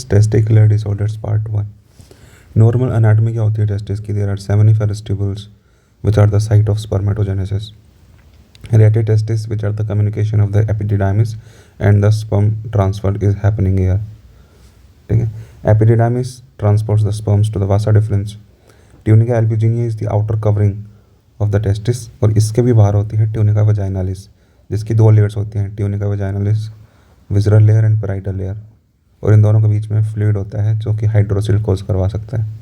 Testicular disorders part 1। Normal anatomy क्या होती है टेस्टिस की? There are seminiferous tubules which are the site of spermatogenesis. Rete testis which are the communication of the epididymis and the sperm transfer is happening here. ठीक है, epididymis transports the sperms to the vasa deferens. Tunica albuginea is the outer covering of the testis, और इसके भी बाहर होती है tunica vaginalis, जिसकी दो लेयर्स होती हैं, tunica vaginalis visceral layer and parietal layer, और इन दोनों के बीच में फ्लूइड होता है जो कि हाइड्रोसिल कोज करवा सकता है।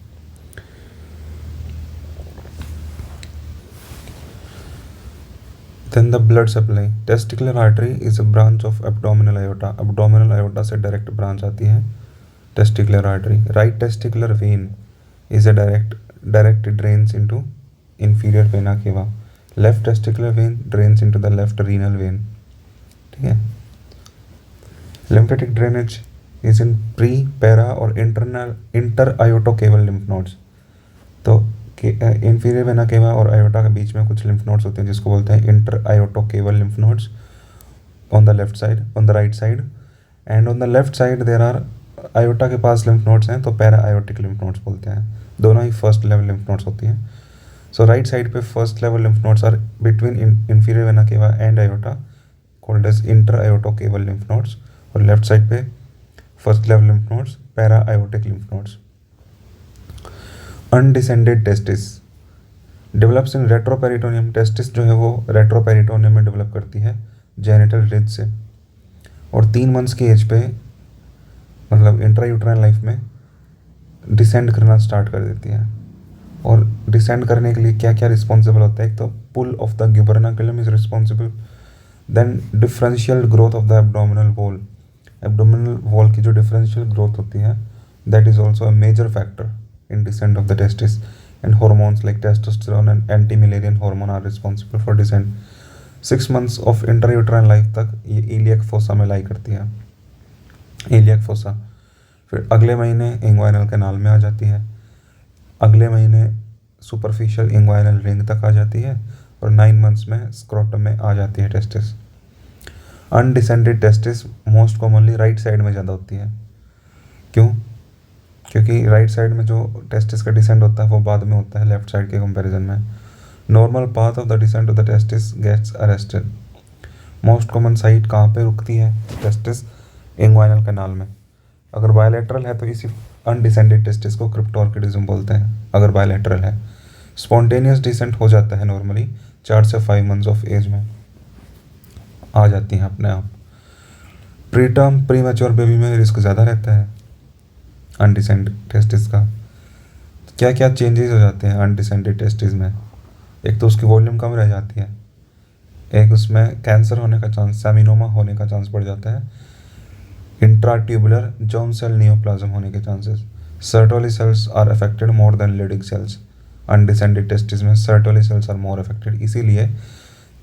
Then the blood supply. Testicular artery is a branch of abdominal aorta. Abdominal aorta से डायरेक्ट ब्रांच आती है testicular artery. Right testicular vein is a direct drains into inferior vena cava. Left testicular vein drains into the left renal vein. ठीक है, lymphatic drainage is in pre, para और inter aortocaval lymph nodes. तो inferior vena केवा और iota के बीच में कुछ lymph nodes होते हैं जिसको बोलते हैं inter aortocaval lymph nodes on the left side, on the right side, and on the left side there are, aorta के पास लिम्फ नोड्स हैं तो पैरा आयोटिक लिम्फ नोड्स बोलते हैं। दोनों ही फर्स्ट लेवल लिम्फ नोड्स होती हैं। सो राइट साइड पे first level lymph nodes are between inferior vena cava and aorta, called as inter aortocaval lymph nodes, और लेफ्ट साइड पे first level lymph nodes para aortic lymph nodes. Undescended testis develops in retroperitoneum. Testis जो है वो retroperitoneum में develop करती है genital ridge से, और 3 मंथ्स की एज पे मतलब इंट्रायूट्राइन लाइफ में डिसेंड करना स्टार्ट कर देती है। और डिसेंड करने के लिए क्या क्या रिस्पॉन्सिबल होता है? एक तो pull of the gubernaculum is responsible, then differential growth of the abdominal wall. Abdominal wall की जो डिफरेंशियल ग्रोथ होती है that is also a major factor in descent of the testis, and hormones like testosterone and anti-Müllerian hormone are responsible for descent. 6 months of intrauterine life तक ये iliac fossa में लाई करती है, iliac fossa। फिर अगले महीने इंग्वाइनल कैनाल में आ जाती है, अगले महीने सुपरफिशियल इंग्वाइनल रिंग तक आ जाती है, और 9 मंथ्स में स्क्रोटम में आ जाती है testis. Undescended testis most commonly right side में ज़्यादा होती है। क्यों? क्योंकि राइट साइड में जो टेस्टिस का डिसेंट होता है वो बाद में होता है लेफ्ट साइड के कंपैरिजन में। Normal path of the descent of the testis gets arrested. Most common site कहाँ पे रुकती है टेस्टिस? इंग्वाइनल कैनाल में। अगर बायलैटरल है तो इसी अनडिसेंडेड टेस्टिस को क्रिप्टोर्किडिज्म बोलते हैं, अगर बायलैटरल है। स्पॉन्टेनियस डिसेंट हो जाता है नॉर्मली 4 से 5 मंथ्स ऑफ एज में आ जाती हैं अपने आप। प्रीटर्म प्रीमैच्योर बेबी में रिस्क ज़्यादा रहता है अनडिसेंडेड टेस्टिस का। क्या क्या चेंजेस हो जाते हैं अनडिसेंडेड टेस्टिस में? एक तो उसकी वॉल्यूम कम रह जाती है, एक उसमें कैंसर होने का चांस, सेमिनोमा होने का चांस बढ़ जाता है, इंट्राट्यूबुलर जर्म सेल नियोप्लाज्म होने के chances. Sertoli cells are affected more than Leydig cells. Undescended testis में Sertoli cells are more affected, इसीलिए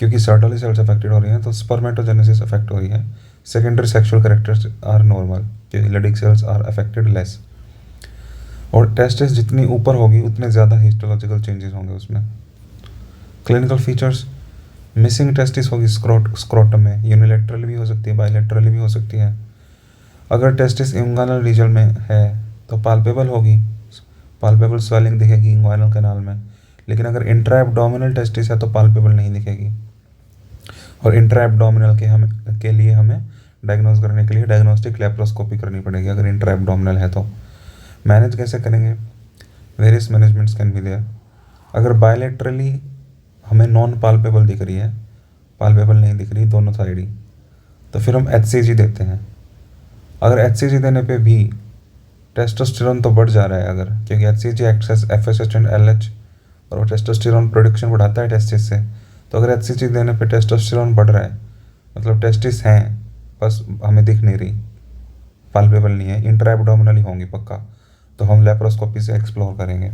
क्योंकि सर्टोली सेल्स अफेक्टेड हो रही हैं तो स्पर्मेटोजेनेसिस अफेक्ट हो रही है। Secondary sexual characters are normal, क्योंकि Leydig cells are affected less. और टेस्टिस जितनी ऊपर होगी उतने ज़्यादा हिस्टोलॉजिकल चेंजेस होंगे उसमें। क्लिनिकल फीचर्स, मिसिंग टेस्टिस होगी स्क्रोटम में, यूनिलैटरल भी हो सकती है, बायलैटरल भी हो सकती है। अगर टेस्टिस इंग्वाइनल रीजन में है तो पाल्पेबल होगी, पाल्पेबल स्वेलिंग दिखेगी इंग्वाइनल कैनाल में, लेकिन अगर इंट्रा एब्डोमिनल टेस्टिस है तो पाल्पेबल नहीं दिखेगी। और इंट्रा एब्डोमिनल के लिए हमें डायग्नोज करने के लिए डायग्नोस्टिक लेप्रोस्कोपी करनी पड़ेगी अगर इंट्रा एब्डोमिनल है तो। मैनेज कैसे करेंगे? Various managements can be there. अगर बायलैटरली हमें नॉन पाल्पेबल दिख रही है, पाल्पेबल नहीं दिख रही दोनों साइड ही, तो फिर हम HCG देते हैं। अगर HCG देने पे भी टेस्टोस्टेरोन तो बढ़ जा रहा है अगर, क्योंकि HCG acts as FSH and LH, और वो टेस्टोस्टेरोन प्रोडक्शन बढ़ाता है टेस्टिस से, तो अगर HCG देने पे टेस्टोस्टेरोन बढ़ रहा है मतलब टेस्टिस हैं, बस हमें दिख नहीं रही, पाल्पेबल नहीं है, इंट्रा एब्डोमिनल ही होंगी पक्का, तो हम लेप्रोस्कोपी से एक्सप्लोर करेंगे।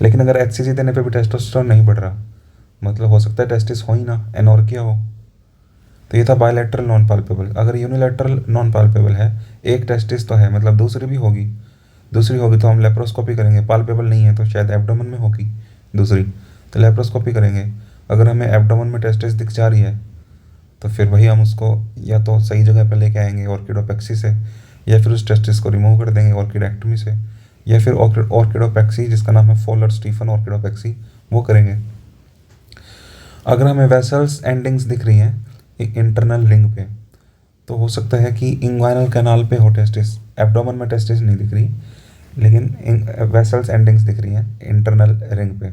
लेकिन अगर HCG देने पे भी टेस्टोस्टेरोन नहीं बढ़ रहा, मतलब हो सकता है टेस्टिस हो ही ना, एनोर्किया हो। तो ये था बायलैटरल नॉन पाल्पेबल। अगर यूनिलैटरल नॉन पाल्पेबल है, एक टेस्टिस तो है मतलब दूसरी भी होगी, दूसरी होगी तो हम लेप्रोस्कोपी करेंगे। पाल्पेबल नहीं है तो शायद एब्डोमेन में होगी दूसरी, तो लेप्रोस्कोपी करेंगे। अगर हमें एब्डोमेन में टेस्टिस दिख जा रही है तो फिर वही हम उसको या तो सही जगह पर लेके आएंगे ऑर्किडोपेक्सी से, या फिर उस टेस्टिस को रिमूव कर देंगे ऑर्किडेक्टमी से, या फिर ऑर्किडोपेक्सी जिसका नाम है फॉलर स्टीफन ऑर्किडोपेक्सी वो करेंगे। अगर हमें वेसल्स एंडिंग्स दिख रही हैं एक इंटरनल रिंग पे, तो हो सकता है कि इंग्वाइनल कैनाल पे हो टेस्टिस, एब्डोमेन में टेस्टिस नहीं दिख रही, लेकिन वेसल्स एंडिंग्स दिख रही हैं इंटरनल रिंग पे।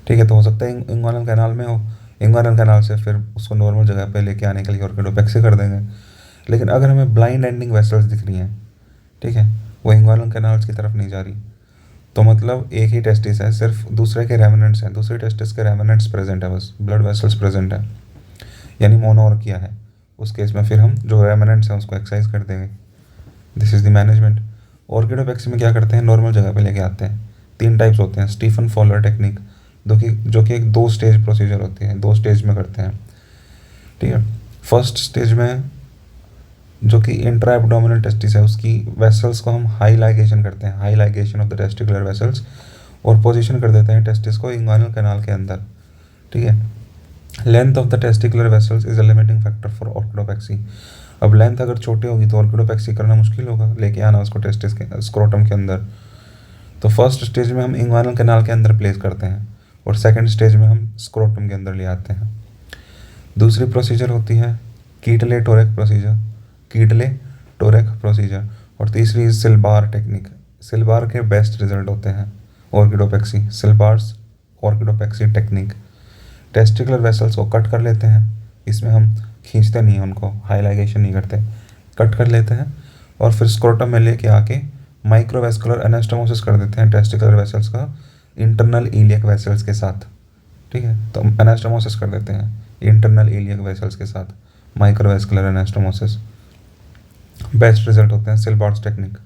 ठीक है, तो हो सकता है इंग्वाइनल कैनाल में हो, इंग्वाइनल कैनाल से फिर उसको नॉर्मल जगह पे लेके आने के लिए ऑर्किडोपेक्सी कर देंगे। लेकिन अगर हमें ब्लाइंड एंडिंग वेसल्स दिख रही हैं, ठीक है, वो इंग्वाइनल कैनाल्स की तरफ नहीं जा रही, तो मतलब एक ही टेस्टिस है, सिर्फ दूसरे के रेमिनेंट्स हैं, दूसरे टेस्टिस के रेमिनेंट्स प्रेजेंट है, बस ब्लड वेसल्स प्रेजेंट है, यानी मोनोर किया है। उस केस में फिर हम जो रेमिनेंट्स हैं उसको एक्सरसाइज कर देंगे। This is the management. Orchidopexy में क्या करते हैं, नॉर्मल जगह पे लेके आते हैं। 3 टाइप्स होते हैं, स्टीफन फॉलर टेक्निक जो कि एक 2 स्टेज प्रोसीजर होती है, 2 स्टेज में करते हैं। ठीक है, फर्स्ट स्टेज में जो कि इंट्रा एब्डोमिनल टेस्टिस है उसकी वेसल्स को हम हाई लाइगेशन करते हैं, high ligation of the testicular vessels, और पोजीशन कर देते हैं टेस्टिस को इंग्वाइनल कैनाल के अंदर। ठीक है, length of the testicular vessels is a limiting factor for orchidopexy. अब लेंथ अगर छोटी होगी तो ऑर्किडोपेक्सी करना मुश्किल होगा, लेके आना उसको टेस्टिस के स्क्रोटम के अंदर। तो फर्स्ट स्टेज में हम इंग्वाइनल कैनाल के अंदर प्लेस करते हैं, और सेकंड स्टेज में हम स्क्रोटम के अंदर ले आते हैं। दूसरी प्रोसीजर होती है कीटले टोरेक प्रोसीजर, कीटले टोरेक प्रोसीजर, और तीसरी सिलबार टेक्निक। सिलबार के बेस्ट रिजल्ट होते हैं ऑर्किडोपेक्सी, सिलबार्स ऑर्किडोपेक्सी टेक्निक। टेस्टिकुलर वेसल्स को कट कर लेते हैं, इसमें हम खींचते नहीं हैं उनको, हाई लाइगेशन नहीं करते, कट कर लेते हैं, और फिर स्क्रोटम में लेके आके माइक्रोवेस्कुलर एनास्टोमोसिस कर देते हैं टेस्टिकुलर वेसल्स का इंटरनल इलियक वेसल्स के साथ। ठीक है, तो एनास्टोमोसिस कर देते हैं इंटरनल इलियक वेसल्स के साथ, माइक्रोवेस्कुलर एनास्टोमोसिस। बेस्ट रिजल्ट होते हैं सिलबार्स टेक्निक।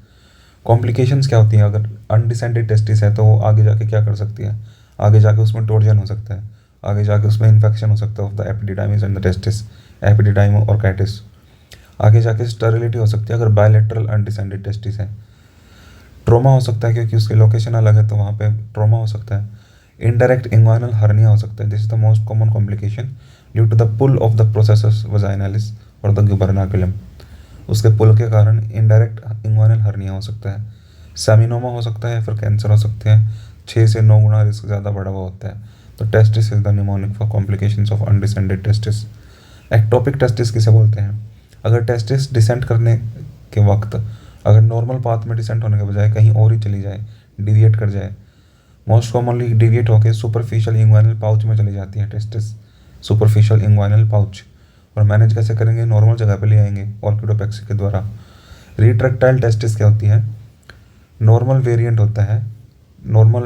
कॉम्प्लिकेशंस क्या होती हैं, अगर अनडिसेंडेड टेस्टिस है तो वो आगे जाके क्या कर सकती है, आगे जाके उसमें टोर्जन हो सकता है, आगे जाके उसमें इन्फेक्शन हो सकता है of the epididymis and the testis, epididymo orchitis. आगे जाके स्टेरिलिटी हो सकती है अगर बायलेटरल अनडिसेंडेड टेस्टिस है। ट्रोमा हो सकता है क्योंकि उसकी लोकेशन अलग है, तो वहाँ पे ट्रोमा हो सकता है। इनडायरेक्ट इंग्वाइनल हर्निया हो सकता है, this is the most common complication due to the pull of the processus vaginalis और द गुबरनाकुलम। उसके पुल के कारण इनडायरेक्ट इंग्वाइनल हर्निया हो सकता है। सेमिनोमा हो सकता है, फिर कैंसर हो सकते हैं। 6 से 9 गुना रिस्क ज़्यादा बढ़ा हुआ होता है। तो testis is the mnemonic for complications of undescended testis. Ectopic testis किसे बोलते हैं, अगर टेस्टिस डिसेंट करने के वक्त अगर नॉर्मल पाथ में डिसेंट होने के बजाय कहीं और ही चली जाए, डिविएट कर जाए, मोस्ट कॉमनली डिविएट होकर सुपरफिशियल इंग्वाइनल पाउच में चली जाती है टेस्टिस, सुपरफिशियल इंग्वाइनल पाउच। और मैनेज कैसे करेंगे, नॉर्मल जगह पे ले आएंगे ऑर्किडोपेक्सी के द्वारा। रिट्रैक्टाइल टेस्टिस क्या होती है, नॉर्मल वेरिएंट होता है, नॉर्मल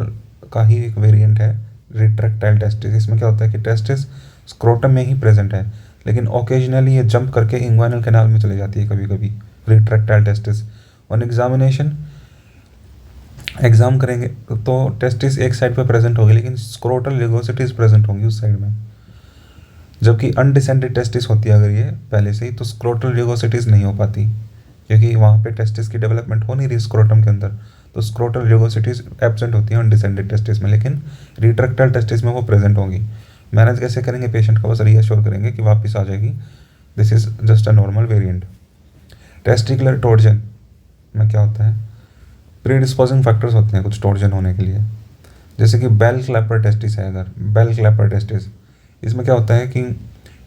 का ही एक वेरिएंट है रिट्रैक्टाइल टेस्टिस। इसमें क्या होता है कि टेस्टिस स्क्रोटम में ही प्रेजेंट है, लेकिन ओकेजनली ये जंप करके इंग्वाइनल कैनाल में चली जाती है कभी कभी, रिट्रैक्टाइल टेस्टिस। ऑन एग्जाम करेंगे तो टेस्टिस एक साइड पे प्रेजेंट होगी, लेकिन स्क्रोटल लिगोसिटीज प्रेजेंट होंगी उस साइड में। जबकि अनडिसेंडेड टेस्टिस होती है अगर ये पहले से ही, तो स्क्रोटल लिगोसिटीज नहीं हो पाती, क्योंकि वहाँ पे टेस्टिस की डेवलपमेंट हो नहीं रही स्क्रोटम के अंदर, तो स्क्रोटल लिगोसिटीज एब्सेंट होती हैं अनडिसेंडेड टेस्टिस में, लेकिन रिट्रैक्टाइल टेस्टिस में वो प्रेजेंट होंगी। मैनेज कैसे करेंगे, पेशेंट का बस रीअश्योर करेंगे कि वापस आ जाएगी, this is just a normal variant. Testicular Trojan में क्या होता है, प्रीडिस्पोजिंग फैक्टर्स होते हैं कुछ टोर्जन होने के लिए, जैसे कि बेल क्लैपर टेस्टिस है। अगर बेल क्लैपर टेस्टिस, इसमें क्या होता है कि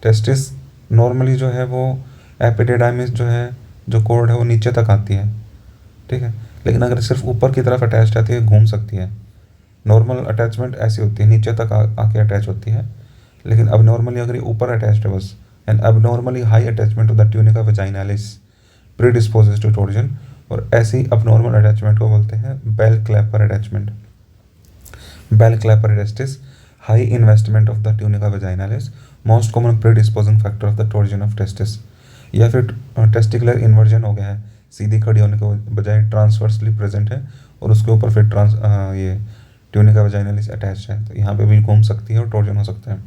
टेस्टिस नॉर्मली जो है वो एपिडिडाइमिस जो है, जो कोर्ड है वो नीचे तक आती है, ठीक है, लेकिन अगर सिर्फ ऊपर की तरफ अटैच रहती है घूम सकती है। नॉर्मल अटैचमेंट ऐसी होती है, नीचे तक आके अटैच होती है, लेकिन अब नॉर्मली अगर ये ऊपर अटैच्ड है बस, एंड अब normally high attachment of the tunica vaginalis predisposes to torsion, और ऐसी अब नॉर्मल अटैचमेंट को बोलते हैं bell clapper attachment. Bell clapper testis, high investment of the tunica vaginalis, most common predisposing factor of the torsion of testis. या फिर testicular inversion हो गया है, सीधी खड़ी होने के बजाय ट्रांसवर्सली प्रेजेंट है, और उसके ऊपर फिर ये ट्यूनिका वेजाइनालिस अटैच है, तो यहाँ पे भी घूम सकती है और टोर्जन हो सकता है।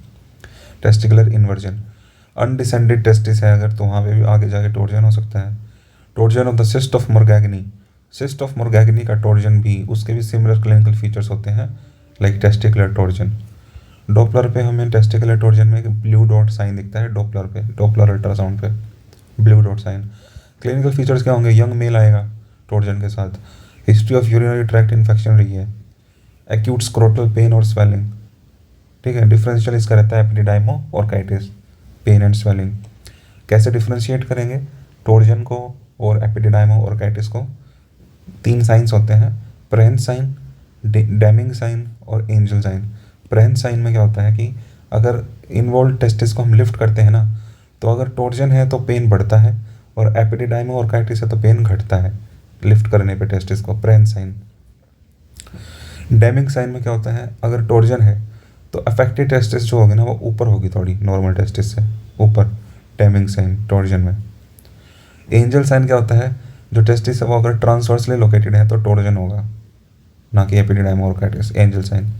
Testicular inversion. अनडिसेंडेड टेस्टिस है अगर, तो वहाँ पे भी आगे जाके टोर्जन हो सकता है। Torsion of the cyst of Morgagni, cyst of Morgagni का टोर्जन भी, उसके भी सिमिलर क्लिनिकल फीचर्स होते हैं लाइक टेस्टिकुलर टोर्जन। डॉपलर पे हमें टेस्टिकुलर टोर्जन में एक ब्लू डॉट साइन दिखता है, डॉपलर पे, डॉपलर अल्ट्रासाउंड पे blue dot sign. Clinical features क्या होंगे, यंग मेल आएगा टोर्जन के साथ, history of urinary tract infection रही है, एक्यूट स्क्रोटल पेन और स्वेलिंग, ठीक है। डिफरेंशियल इसका रहता है एपिडिडाइमो और काइटिस, पेन एंड स्वेलिंग। कैसे डिफ्रेंशिएट करेंगे टोर्जन को और एपिडिडाइमो और काइटिस को, 3 साइंस होते हैं, प्रेहेंस साइन, डैमिंग साइन और एंजल साइन। प्रेहेंस साइन में क्या होता है कि अगर इन्वॉल्व टेस्टिस को हम लिफ्ट करते हैं ना, तो अगर टोर्जन है तो पेन बढ़ता है, और एपिडिडाइमो और काइटिस है तो पेन घटता है लिफ्ट करने पे टेस्टिस को, प्रेहेंस साइन। डैमिंग साइन में क्या होता है, अगर टोर्जन है तो अफेक्टेड टेस्टिस जो होगी ना वो ऊपर होगी थोड़ी नॉर्मल टेस्टिस से ऊपर, डैमिंग साइन टोर्जन में। एंजल साइन क्या होता है, जो टेस्टिस है वो अगर ट्रांसवर्सली लोकेटेड है तो टोर्जन होगा, ना कि एपिडिडाइमो और काइटिस, एंजल साइन,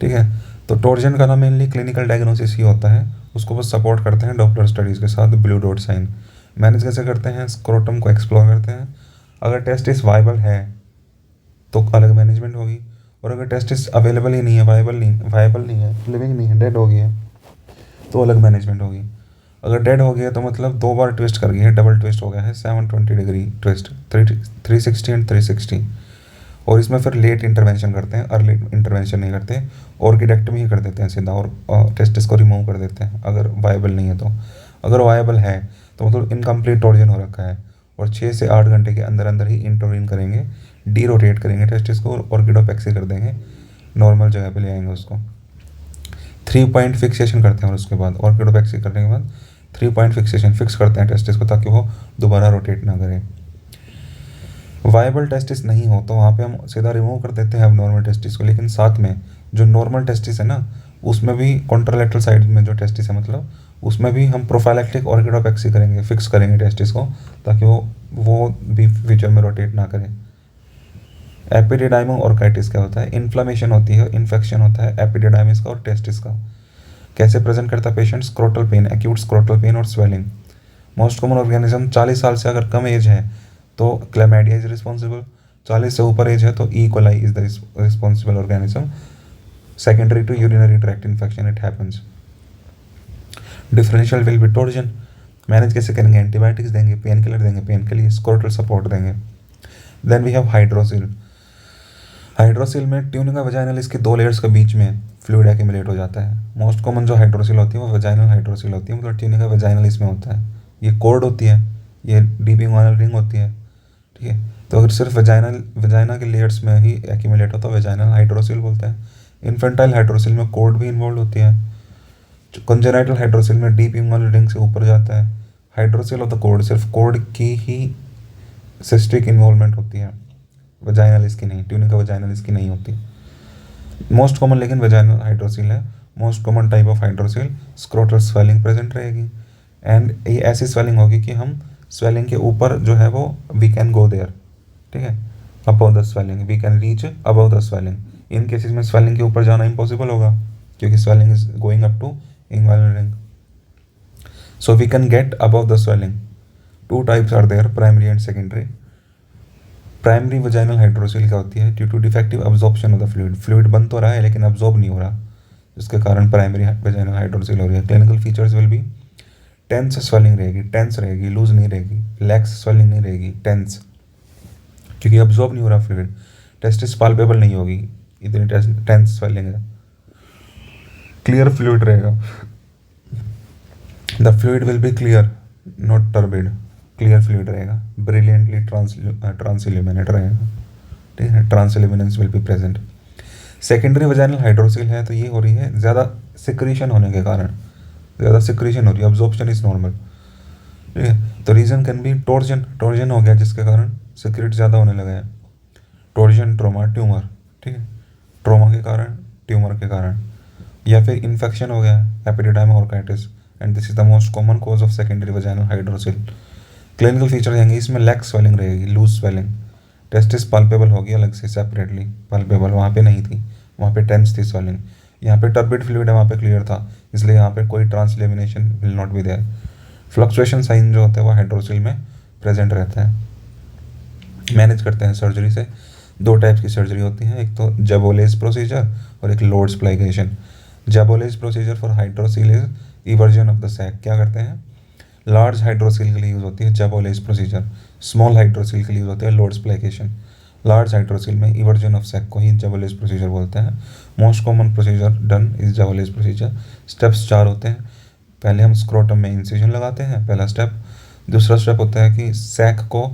ठीक है। तो टोर्जन का ना मेनली क्लिनिकल डायग्नोसिस ही होता है, उसको बस सपोर्ट करते हैं डॉपलर स्टडीज़ के साथ, ब्लू डॉट साइन। मैनेज कैसे करते हैं, स्क्रोटम को एक्सप्लोर करते हैं, अगर टेस्टिस वाइबल है तो अलग मैनेजमेंट होगी, और अगर टेस्टिस अवेलेबल ही नहीं है, वाइबल नहीं है, लिविंग नहीं है, डेड हो गई है, तो अलग मैनेजमेंट होगी। अगर डेड हो गया तो मतलब 2 बार ट्विस्ट कर गई है, डबल ट्विस्ट हो गया है, 720 डिग्री ट्विस्ट, 360 एंड 360। और इसमें फिर लेट इंटरवेंशन करते हैं, अर्ली इंटरवेंशन नहीं करते, ऑर्किडेक्टमी ही कर देते हैं सीधा, और टेस्टिस को रिमूव कर देते हैं अगर वायबल नहीं है तो। अगर वायबल है तो मतलब इनकम्प्लीट टोर्जन हो रखा है, और 6 से 8 घंटे के अंदर अंदर ही इंटरवीन करेंगे, डी रोटेट करेंगे टेस्टिस को, और ऑर्किडोपेक्सी कर देंगे, नॉर्मल जगह पे ले आएंगे उसको। 3 पॉइंट फिक्सेशन करते हैं, और उसके बाद ऑर्किडोपेक्सी करने के बाद 3 पॉइंट फिक्सेशन फिक्स करते हैं टेस्टिस को, ताकि वो दोबारा रोटेट ना करे। वायबल टेस्टिस नहीं हो तो वहाँ पे हम सीधा रिमूव कर देते हैं अब नॉर्मल टेस्टिस को, लेकिन साथ में जो नॉर्मल टेस्टिस है ना, उसमें भी कॉन्ट्रालेटरल साइड में जो टेस्टिस है मतलब उसमें भी हम प्रोफाइलैक्टिक ऑर्किडोपेक्सी करेंगे, फिक्स करेंगे टेस्टिस को, ताकि वो भी फ्यूचर में रोटेट ना करें। एपिडिडाइमो और काइटिस क्या होता है, इन्फ्लामेशन होती है, इन्फेक्शन होता है एपिडिडाइमिस का और टेस्टिस का। कैसे प्रेजेंट करता है patient, scrotal pain, acute scrotal pain और स्वेलिंग। मोस्ट कॉमन ऑर्गेनिज्म, 40 साल से अगर कम एज है तो क्लैमाइडिया इज रिस्पॉन्सिबल, 40 से ऊपर एज है तो E coli is the responsible organism, secondary to urinary tract infection it happens. Differential will be torsion, manage कैसे करेंगे, एंटीबायोटिक्स देंगे, पेन किलर देंगे, पेन के लिए स्क्रोटल सपोर्ट देंगे। Then we have hydrocele. Hydrocele में ट्यूनिंगा वजाइनलिस के 2 लेयर्स के बीच में फ्लूइड एक्यूमुलेट हो जाता है। मोस्ट कॉमन जो हाइड्रोसिल होती है वो वजाइनल हाइड्रोसिल होती है, मतलब ट्यूनिंगा वजाइनलिस में होता है। ये कोर्ड होती है, ये डीप इंग्वानल रिंग होती है, ठीक है। तो अगर सिर्फ वजाइना के लेयर्स में ही एक्यूमुलेट होता है वजाइनल हाइड्रोसिल बोलते हैं। इन्फेंटाइल हाइड्रोसिल में कोर्ड भी इन्वॉल्व होती है। कंजेनाइटल हाइड्रोसिल में डीप इंग्वानल रिंग से ऊपर जाता है। हाइड्रोसिल ऑफ द कोर्ड, सिर्फ कोर्ड की ही सिस्टिक इन्वॉल्वमेंट होती है, वजाइनल इसकी नहीं, ट्यूनिका वजाइनल इसकी नहीं होती। मोस्ट कॉमन लेकिन वजाइनल हाइड्रोसिल है। Most common type of hydrocele, scrotal swelling present रहेगी, एंड ये ऐसी स्वेलिंग होगी कि हम स्वेलिंग के ऊपर जो है वो वी कैन गो देयर, ठीक है, above the swelling, we can reach above the swelling. इन केसेस में स्वेलिंग के ऊपर जाना इम्पॉसिबल होगा, क्योंकि swelling is going up to inguinal ring, so we can get above the swelling. 2 types are there, primary and secondary. Primary vaginal hydrocele क्या होती है, due to defective absorption of the fluid, fluid बन तो रहा है लेकिन absorb नहीं हो रहा, जिसके कारण प्राइमरी वजाइनल हाइड्रोसिल हो रही है। Clinical features will be tense swelling रहेगी, टेंस रहेगी, लूज नहीं रहेगी, लैक्स स्वेलिंग नहीं रहेगी, टेंस, क्योंकि अब्जॉर्ब नहीं हो रहा फ्लूइड। टेस्टिस पाल्पेबल नहीं होगी, इतनी टेंस स्वेलिंग है। क्लियर फ्लूइड रहेगा, the fluid will be clear not turbid, clear fluid रहेगा, ब्रिलियंटली ट्रांसइल्यूमिनेट रहेगा, ठीक है, transilluminance will be present. Secondary vaginal hydrocele है तो ये हो रही है ज़्यादा सिक्रीशन होने के कारण, ज़्यादा सिक्रीशन हो रही है, अब्जॉर्प्शन इज नॉर्मल, ठीक है। तो reason can be Trojan, Trojan हो गया जिसके कारण सिक्रेट ज़्यादा होने लगा है, टोर्जन, ट्रोमा, ट्यूमर, ठीक है, ट्रोमा के कारण, ट्यूमर के कारण, या फिर इन्फेक्शन हो गया epididymo orchitis, and this is the most common cause of secondary vaginal hydrocele. Clinical feature रहेंगे, इसमें लैक्स स्वेलिंग रहेगी, लूज स्वेलिंग, टेस्टिस पाल्पेबल होगी अलग से सेपरेटली, पाल्पेबल वहाँ पे नहीं थी, वहाँ पे टेंस थी स्वेलिंग। यहाँ पे टर्बिड फ्लूइड है, वहाँ पे क्लियर था, इसलिए यहाँ पे कोई transillumination will not be there. Fluctuation sign जो होता है वो हाइड्रोसिल में प्रेजेंट रहता है। मैनेज करते हैं सर्जरी से, 2 टाइप्स की सर्जरी होती है, एक तो जैबोलेज प्रोसीजर और एक Lord's plication. Jaboulay procedure for hydrocele is eversion of the sac. क्या करते हैं, लार्ज हाइड्रोसिल के लिए यूज़ होती है जबोलेज प्रोसीजर, स्मॉल हाइड्रोसिल के लिए यूज़ होती है लोड स्प्लाइकेशन। लार्ज हाइड्रोसिल में इवर्जन ऑफ सैक को ही जबोलेज प्रोसीजर बोलते हैं। Most common procedure done is Jaboulay procedure. Steps 4 होते हैं। पहले हम स्क्रोटम में इंसिजन लगाते हैं, पहला स्टेप। दूसरा स्टेप होता है कि सैक को,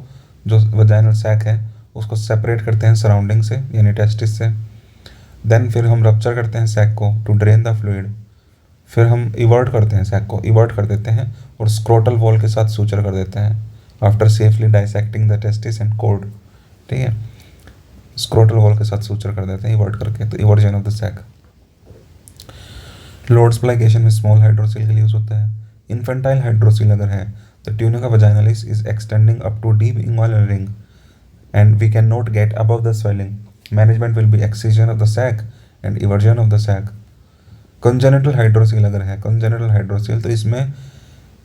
जो वजाइनल सैक है, उसको सेपरेट करते हैं सराउंडिंग से, यानी टेस्टिस से। देन फिर हम रप्चर करते हैं सैक को टू ड्रेन द फ्लूइड। फिर हम इवर्ट करते हैं, सैक को इवर्ट कर देते हैं और स्क्रोटल वॉल के साथ सूचर कर देते हैं after safely dissecting the testis and cord. ठीक है, स्क्रोटल वॉल के साथ सूचर कर देते हैं इवर्ट करके, तो eversion of the sac. Lord's plication में स्मॉल हाइड्रोसिल के लिए यूज होता है। इन्फेंटाइल हाइड्रोसिल अगर है तो tunica vaginalis is extending up to deep inguinal ring and we can not get above the swelling. Management will be excision of the sac and eversion of the sac. Congenital hydrocele अगर है, congenital hydrocele, तो इसमें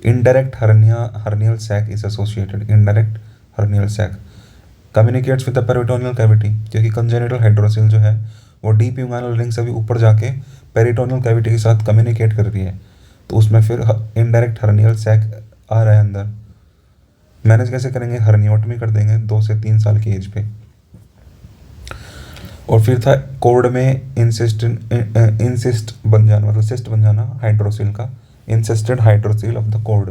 indirect hernial sac is associated. Indirect hernial sac communicates with the peritoneal cavity, क्योंकि congenital hydrocele जो है वो deep inguinal ring से भी ऊपर जाके पेरिटोनियल कैविटी के साथ कम्युनिकेट कर रही है, तो उसमें फिर इनडायरेक्ट हर्नियल सैक आ रहा है अंदर। मैनेज कैसे करेंगे? हर्नियोटमी कर देंगे 2 से 3 साल की एज पे। और फिर था कोर्ड में इंसिस्ट बन जाना, मतलब सिस्ट बन जाना हाइड्रोसिल का, encysted hydrocele of the cord.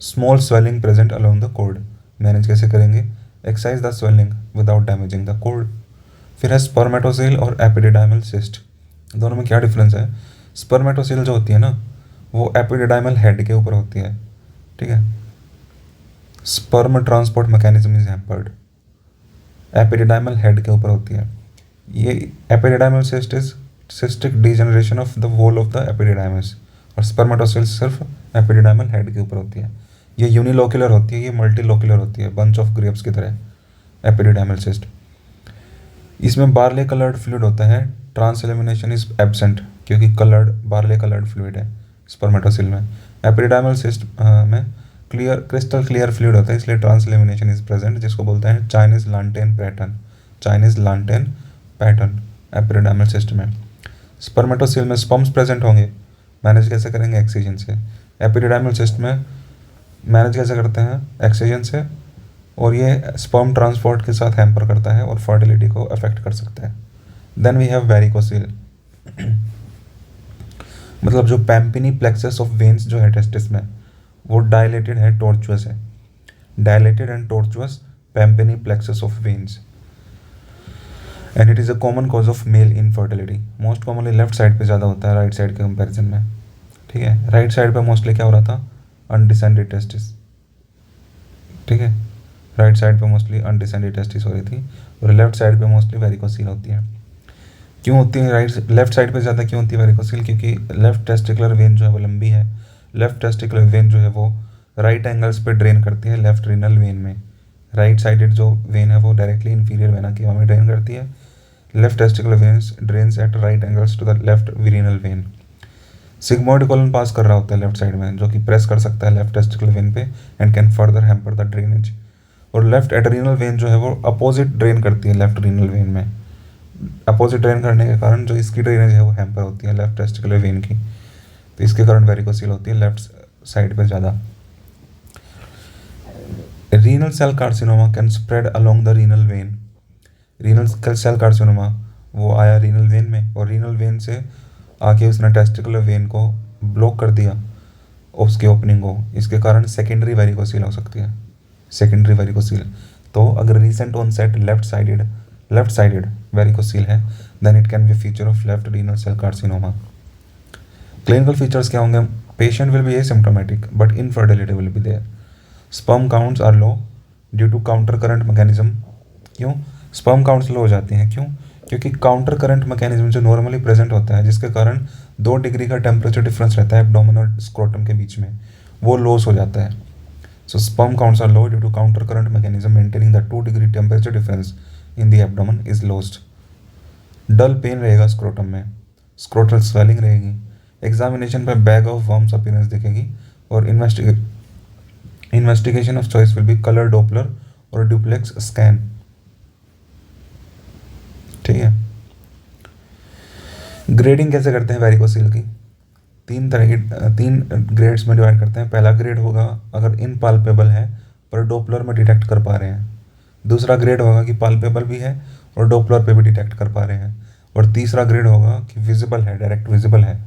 Small swelling present along the cord. Manage कैसे करेंगे? Excise the swelling without damaging the cord. फिर है स्पर्मेटोसिल और एपिडिडाइमल सिस्ट। दोनों में क्या डिफरेंस है? स्पर्मेटोसिल जो होती है ना, वो एपिडिडाइमल हेड के ऊपर होती है। ठीक है, sperm transport mechanism is hampered, epididymal head के ऊपर होती है। ये epididymal cyst is cystic degeneration of the wall of the epididymis, और स्पर्मेटोसिल सिर्फ एपिडिडाइमल हेड के ऊपर होती है। ये यूनिलोक्युलर होती है, ये मल्टीलोक्युलर होती है, बंच ऑफ ग्रेप्स की तरह एपिडिडाइमल सिस्ट। इसमें बार्ले कलर्ड फ्लूइड होता है। ट्रांस एलिमिनेशन इज एब्सेंट, क्योंकि कलर्ड बार्ले कलर्ड फ्लूइड है स्पर्मेटोसिल में। एपिडिडाइमल सिस्ट में क्लियर क्रिस्टल क्लियर फ्लूइड होता है, इसलिए ट्रांस एलिमिनेशन इज प्रेजेंट, जिसको बोलते हैं Chinese lantern pattern. Chinese lantern pattern epididymal cyst में। स्पर्मेटोसिल में स्पर्म्स प्रेजेंट होंगे। मैनेज कैसे करेंगे? एक्सcision से। एपिडिडाइमल सिस्ट में मैनेज कैसे करते हैं? एक्सcision से, और ये स्पर्म ट्रांसपोर्ट के साथ हैम्पर करता है और फर्टिलिटी को अफेक्ट कर सकता है। देन वी हैव वेरिकोसिल, मतलब जो पैम्पिनी प्लेक्सस ऑफ वेन्स जो है टेस्टिस में, वो डायलेटेड है, टॉर्चुअस है। Dilated and tortuous pampiniform plexus of veins, and it is a common cause of male infertility. Most commonly left side पे ज़्यादा होता है राइट साइड के कंपैरिजन में। ठीक है, राइट साइड पे मोस्टली क्या हो रहा था? Undescended testis. ठीक है, राइट साइड पे मोस्टली अनडिसेंडेड टेस्टिस हो रही थी, और लेफ्ट साइड पे मोस्टली वेरिकोसिल होती है। क्यों होती है लेफ्ट साइड पे ज़्यादा क्यों होती है वेरिकोसिल? क्योंकि लेफ्ट टेस्टिकुलर वेन जो है वो लंबी है। लेफ्ट टेस्टिकुलर वेन जो है वो राइट एंगल्स पे ड्रेन करती है लेफ्ट रीनल वेन में। राइट साइडेड जो वेन है वो डायरेक्टली इंफीरियर वेना केवा में ड्रेन करती है। Left testicular veins drains at right angles to the left renal vein. Sigmoid colon पास कर रहा होता है लेफ्ट साइड में, जो कि प्रेस कर सकता है लेफ्ट टेस्टिकुलर वेन पे and can further hamper the drainage. और लेफ्ट एड्रीनल वेन जो है वो अपोजिट ड्रेन करती है लेफ्ट रीनल वेन में। अपोजिट ड्रेन करने के कारण जो इसकी ड्रेनेज है वो हैम्पर होती है लेफ्ट टेस्टिकुलर वेन की, तो इसके कारण वेरिकोसिल होती है लेफ्ट साइड पे ज़्यादा। Renal cell carcinoma can spread along the renal vein. Renal cell carcinoma वो आया रीनल वेन में, और रीनल वेन से आके उसने टेस्टिकुलर वेन को ब्लॉक कर दिया, उसकी ओपनिंग को। इसके कारण सेकेंडरी वेरिकोसिल हो सकती है, सेकेंडरी वेरिकोसिल। तो अगर recent onset left sided varicocele है, then it can be feature of left renal cell carcinoma. Clinical features क्या होंगे? Patient will be asymptomatic but infertility will be there. Sperm counts are low due to counter current mechanism. क्यों sperm counts low हो जाती हैं? क्यों? क्योंकि counter current mechanism जो normally present होता है, जिसके कारण 2 डिग्री का टेम्परेचर डिफरेंस रहता है एब्डोमेन और स्क्रोटम के बीच में, वो लॉस हो जाता है। So sperm counts are low due to counter current mechanism maintaining the 2 degree temperature difference in the abdomen is lost. Dull pain रहेगा स्क्रोटम में, स्क्रोटल स्वेलिंग रहेगी। एग्जामिनेशन पे बैग ऑफ वर्म्स अपीयरेंस दिखेगी, और investigation of choice will be colour doppler और duplex scan. ठीक है, grading कैसे करते हैं वेरिकोसिल की? तीन ग्रेड्स में डिवाइड करते हैं। पहला ग्रेड होगा अगर इनपाल्पेबल है पर डोपलर में डिटेक्ट कर पा रहे हैं। दूसरा ग्रेड होगा कि पाल्पेबल भी है और डोपलर पे भी डिटेक्ट कर पा रहे हैं। और तीसरा ग्रेड होगा कि विजिबल है, डायरेक्ट विजिबल है।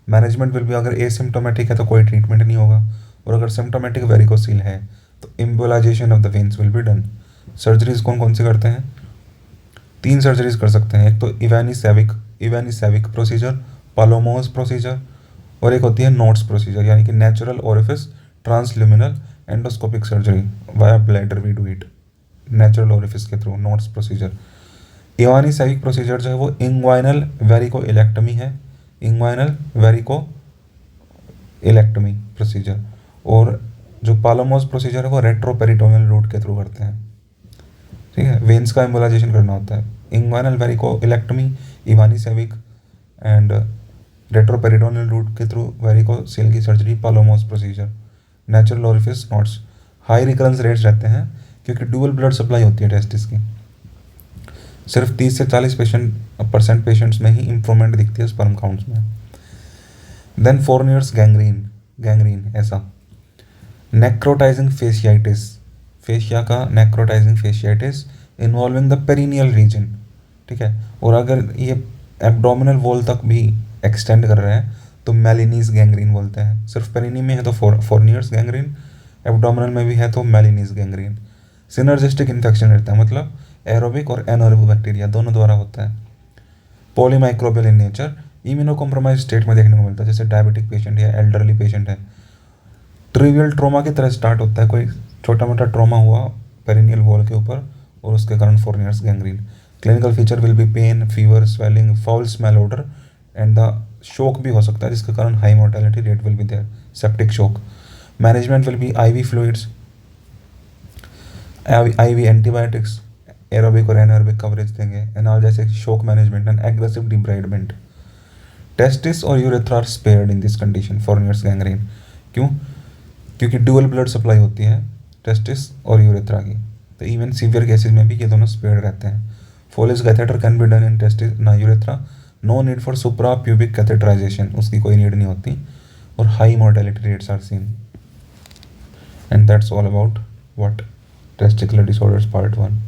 मैनेजमेंट विल भी, अगर एसिम्टोमेटिक है तो कोई ट्रीटमेंट नहीं होगा, और अगर सिम्टोमेटिक वेरिकोसील है तो embolisation of the veins will be done. Surgeries कौन कौन सी करते हैं? 3 सर्जरीज कर सकते हैं। एक तो इवानी सेविक प्रोसीजर, पालोमोस प्रोसीजर, और एक होती है नोट्स प्रोसीजर, यानी कि natural orifice transluminal endoscopic surgery via bladder we do it natural orifice के थ्रू, नोट्स प्रोसीजर। इवानी सेविक प्रोसीजर जो है वो इंग्वाइनल वेरिको इलेक्टमी है, इंग्वाइनल वेरिको इलेक्टमी प्रोसीजर। और जो पालोमोस प्रोसीजर है वो रेट्रोपेरिटोनियल रूट के थ्रू करते हैं। ठीक है, वेन्स का एम्बोलाइजेशन करना होता है। Inguinal varicocelectomy, Ivanissevich and retroperitoneal route के थ्रू वेरिकोसील की surgery, Palomo's procedure, natural orifice notes. High recurrence rates रहते हैं क्योंकि डुअल ब्लड सप्लाई होती है टेस्टिस की। सिर्फ 30 से 40% पेशेंट्स में ही इंप्रूवमेंट दिखती है स्पर्म काउंट्स में। देन फोरनियर्स गैंग्रीन ऐसा। नेक्रोटाइजिंग फेशियाइटिस, फेशिया का necrotising fasciitis involving the perineal region. ठीक है, और अगर ये एब्डोमिनल वॉल तक भी एक्सटेंड कर रहे हैं तो मेलिनीज गैंग्रीन बोलते हैं। सिर्फ पेरिनी में है तो फोरनियर्स गैंग्रीन, एब्डोमिनल में भी है तो मेलिनीज गैंग्रीन। सिनर्जिस्टिक इन्फेक्शन रहता है, मतलब एरोबिक और एनोरोबिक बैक्टीरिया दोनों द्वारा होता है। Polymicrobial in nature, immuno compromise state में देखने को मिलता है, जैसे डायबिटिक पेशेंट या एल्डरली पेशेंट है। ट्रिवियल ट्रोमा की तरह स्टार्ट होता है, कोई छोटा मोटा ट्रोमा हुआ पेरिनियल वॉल के ऊपर और उसके कारण Fournier's gangrene. Clinical feature will be pain, fever, swelling, foul smell odour and the shock भी हो सकता है जिसके कारण high mortality rate will be there, septic shock. Management will be IV fluids, IV antibiotics, aerobic और anaerobic coverage देंगे, analgesic, shock management and aggressive debridement. Testis और urethra are spared in this condition, Fournier's gangrene. क्यों? क्योंकि dual blood supply होती है testis और urethra की, तो इवन सीवियर केसेस में भी ये दोनों स्पेयर्ड रहते हैं। Foley's catheter can be done in testis ना urethra, no need for supra pubic catheterization, उसकी कोई नीड नहीं होती, और high mortality rates are seen. And that's all about what testicular disorders part 1।